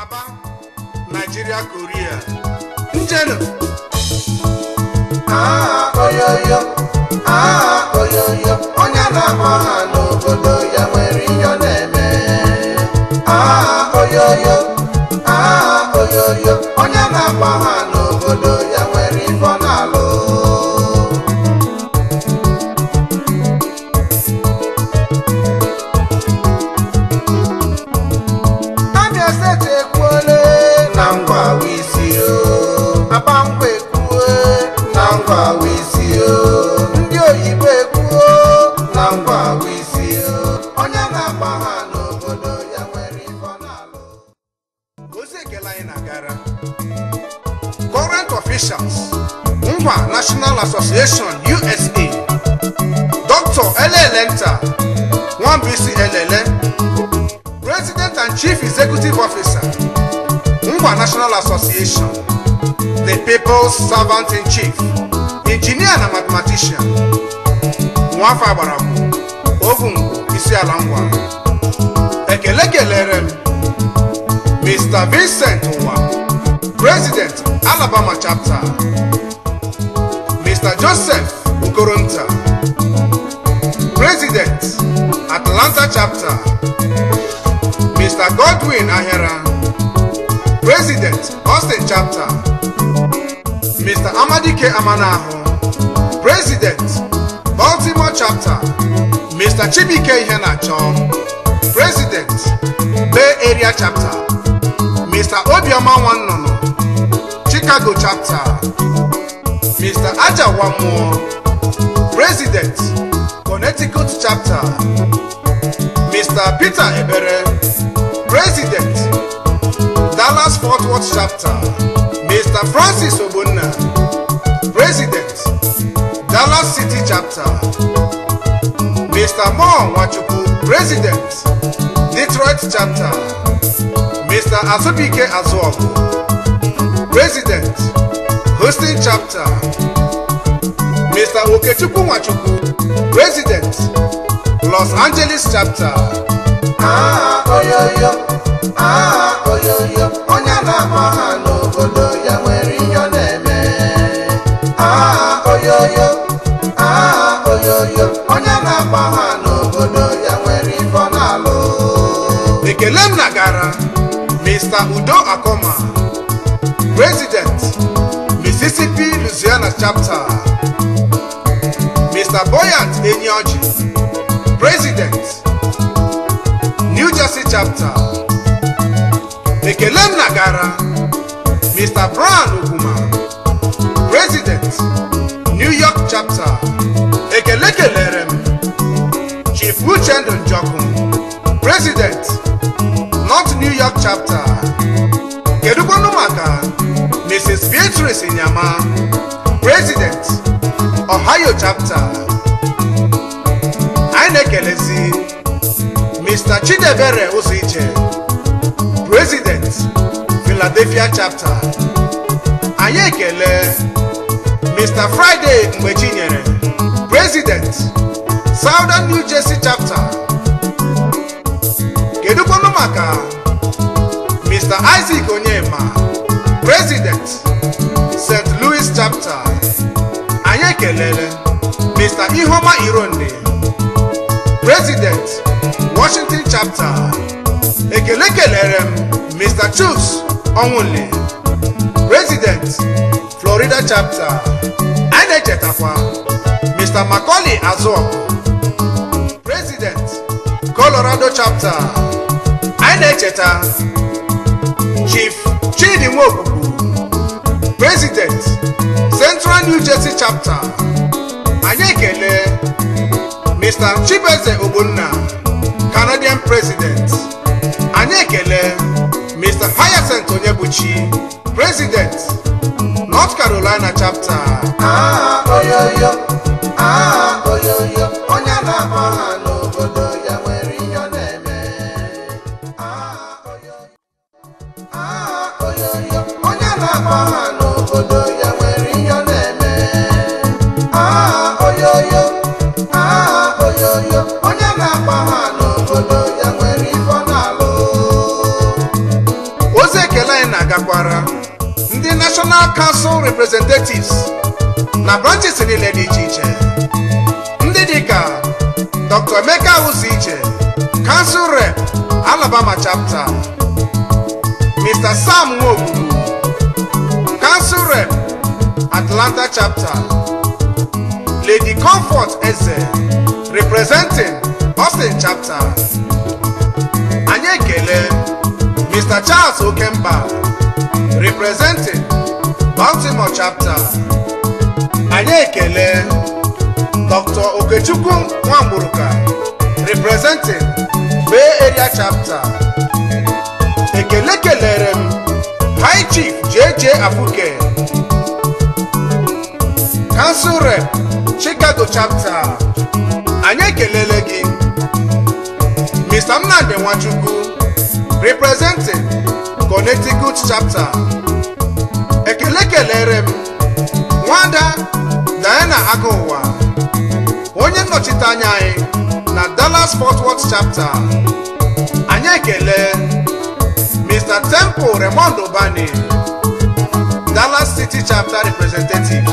Aba, Nigeria, Korea. Njenu. Oyoyo. Oyoyo. Onye na-akpọ ha n'obodo ya nwere ihe ọ na-eme. Oyoyo. Oyoyo. Onye na-akpọ ha n'obodo ya nwere ihe ọ na-alụ. Ndị oyibo ekwuo na ngwa wisi onye na-agba ha n'obodo ya nwere ife ọ na-alụ. Gozi ekele anyị na-agara current officials Ngwa National Association USA, Dr. Elelenta Nwambisi Elele, President and Chief Executive Officer Ngwa National Association, the People's Servant in Chief, Engineer na Mathematician, Nwafa Agbaramu, Ovungu isi ala Ngwa. Ekele kelere m Mr. Vincent Nwa, President Alabama Chapter, Mr. Joseph Ukoronta, President Atlanta Chapter, Mr. Godwin Ahera, President Austin Chapter, Mr. Amadike Amanaho, President Baltimore Chapter, Mr. Chibike Ihenacho, President Bay Area Chapter, Mr. Obioma Wannono, Chicago Chapter, Mr. Ajawamo, President Connecticut Chapter, Mr. Peter Ebere, President Dallas Fort Worth Chapter, Mr. Francis Obunna, President Dallas City Chapter, Mr. Mo Wachuku, President Detroit Chapter, Mr. Azubike Azuoku, President Houston Chapter, Mr. Okechukwu Wachuku, President Los Angeles Chapter. Oyoyo. Oyoyo. Onye na-akpọ ha n'obodo ya nwere ihe ọ na-eme. Oyoyo. Oyoyo. Onye na-akpọ ha n'obodo ya nwere ihe ọ na-alụ. Ekele m nagara Mr. Udo Akoma, President Mississippi Louisiana Chapter, Mr. Boyant Enyoji, President New Jersey Chapter. Ekele m nagara Mr. Brown Uguma, President New York Chapter. Ekele kelere m Chief Uchendu Njoku, President North New York Chapter. Kedukwanu maka Mrs. Beatrice Nyama, President Ohio Chapter. Anyị na-ekelezi Mr. Chidebere Uziche, President Philadelphia Chapter. Anyị ekele Mr. Friday Mgbechinyere, President Southern New Jersey Chapter. Kedukwanu maka Mr. Isaac Onyema, President St. Louis Chapter. Anyị ekelele Mr. Ihoma Ironde, President Washington Chapter. Ekele kelere m Mr. Chus Onwule, President Florida Chapter. Anyị na-echetakwa Mr. Macaulay Azuoku, President Colorado Chapter. Anyị na-echeta Chief Chidi Nwobubu, President Central New Jersey Chapter. Anyị ekele Mr. Chibeze Ogbonna, Canadian President. Anyị ekele Mr. Hyacinth Onyebuchi, President North Carolina Chapter. Oyoyo. Oyoyo. Onye na-akpọ ha n'obodo ya nwere ihe ọ na-eme. Oyoyo. Onye na-akpọ ha n'obodo ya nwere ihe ọ na-eme. Oyoyo. Oyoyo. Onye na-akpọ ha n'obodo ya nwere ihe ọ na-alụ. na-agakwara ndị National Council Representatives na branches niile dị iche iche, ndị dịka Dr. Emeka Uziche, Council Rep Alabama Chapter, Mr. Sam Nwogu, Council Rep Atlanta Chapter, Lady Comfort Eze, representing Austin Chapter. Anyị ekele Mr. Charles Okemba, representing Baltimore Chapter. Anyị ekele Dr. Okechukwu Nwamburuka, representing Bay Area Chapter. Ekele kelere m High Chief JJ Afuke, Council Rep Chicago Chapter. Anyị ekelele gị Mr. Nnamdi Nwachukwu, representing Connecticut Chapter. Ekele kelere m Nwada Diana Agụwa, onye nnọchite anya anyị na Dallas Fort Worth Chapter. Anyị ekele Mr. Temple Raymond Obani, Dallas City Chapter representative.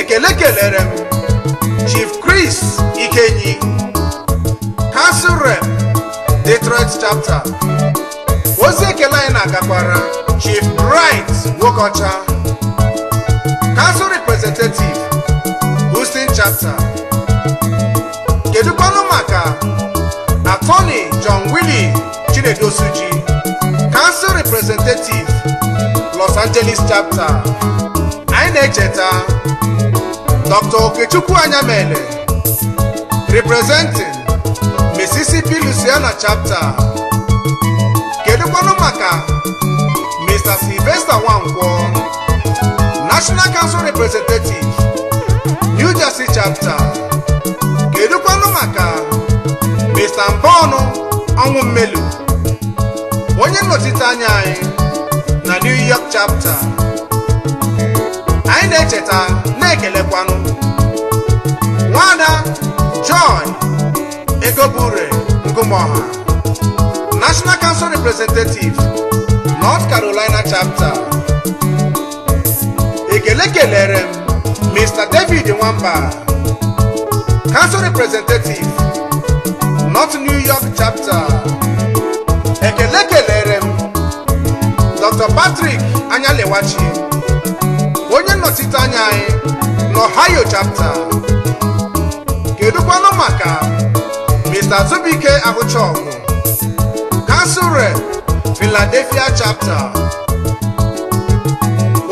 Ekele kelere m Chief Chris Ikenyi, Council Rep Detroit Chapter. Ozi ekele anyị na-agakwara Chief Bright Wokocha, Council Representative Houston Chapter. Kedukwanụ maka Attorney John Willie Chinedosuji, Council Representative Los Angeles Chapter. Anyị na-echeta Dr. Okechukwu Anyamele, representing Mississippi Louisiana Chapter. Kedukwanụ maka Mr. Sylvester Nwankwo, National Council Representative New Jersey Chapter. Kedukwanụ maka Mr. Mbono Onwummelu, onye nnọchite anya anyị na New York Chapter. Anyị na-echeta na-ekelekwanụ Nwada Joy Egobure Ngumoha, National Council Representative North Carolina Chapter. Ekele kelere m Mr. David Nwamba, Council Representative North New York Chapter. Ekele kelere m Dr. Patrick Anyalewachi, onye nnọchite anya anyị n'Ohio Chapter. Kedukwanụ maka Mr. Zubike Abuchogu, Council Rep Philadelphia Chapter.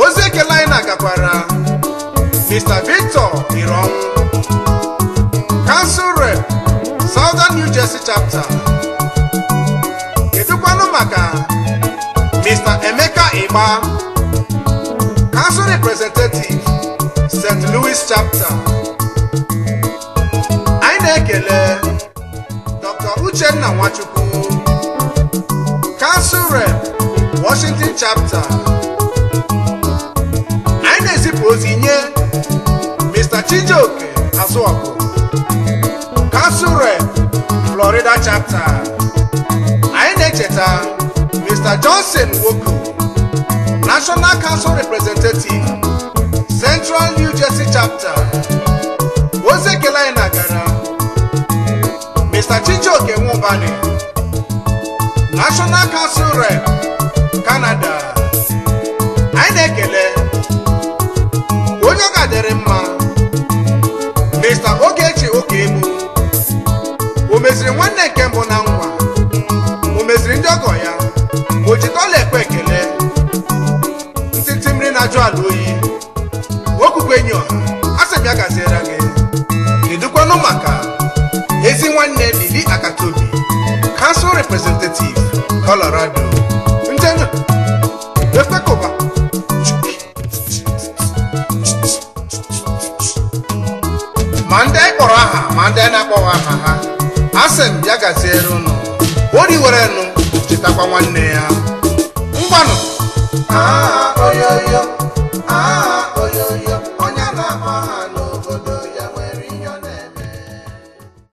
Ozi ekele anyị na-agakwara Mr. Victor Ironwu, Council Rep Southern New Jersey Chapter. Kedukwanụ maka Mr. Emeka Igba, Council Representative St. Louis Chapter. Anyị na-ekele Dr. Uchenna Nwachukwu, Council Rep Washington Chapter. Anyị na-ezipụ ozi nye Mr. Chijioke Azuoku, Council Rep Florida Chapter. Anyị na-echeta Mr. Johnson Woku, National Council Representative Central New Jersey Chapter. Ozi ekele anyị na-agara Mr. Chijioke Nwubani, National Council Rep Canada. Anyị na-ekele onye ọ ga-adịrị mma Mr. Ogechi Okegbu, o meziri nwanne nke mbụ na Ngwa, o meziri ndị ọgọ ya, o jikọla ekwe ekele ntịntị mmiri na-ajụ ala oyi, okwukwe enyi ọha, asị m ya gaziere gị. Kedukwanụ maka ezi nwanne Lili Akatobi, Council Representative Colorado. Njenụ ekwekoba ma ndị anyị kpọrọ aha ma ndị anyị na-akpọghị aha ha, asị m ya gaziere ụnụ. Ori were nụ chetakwa nwanne ya. Ngwanụ oyoyo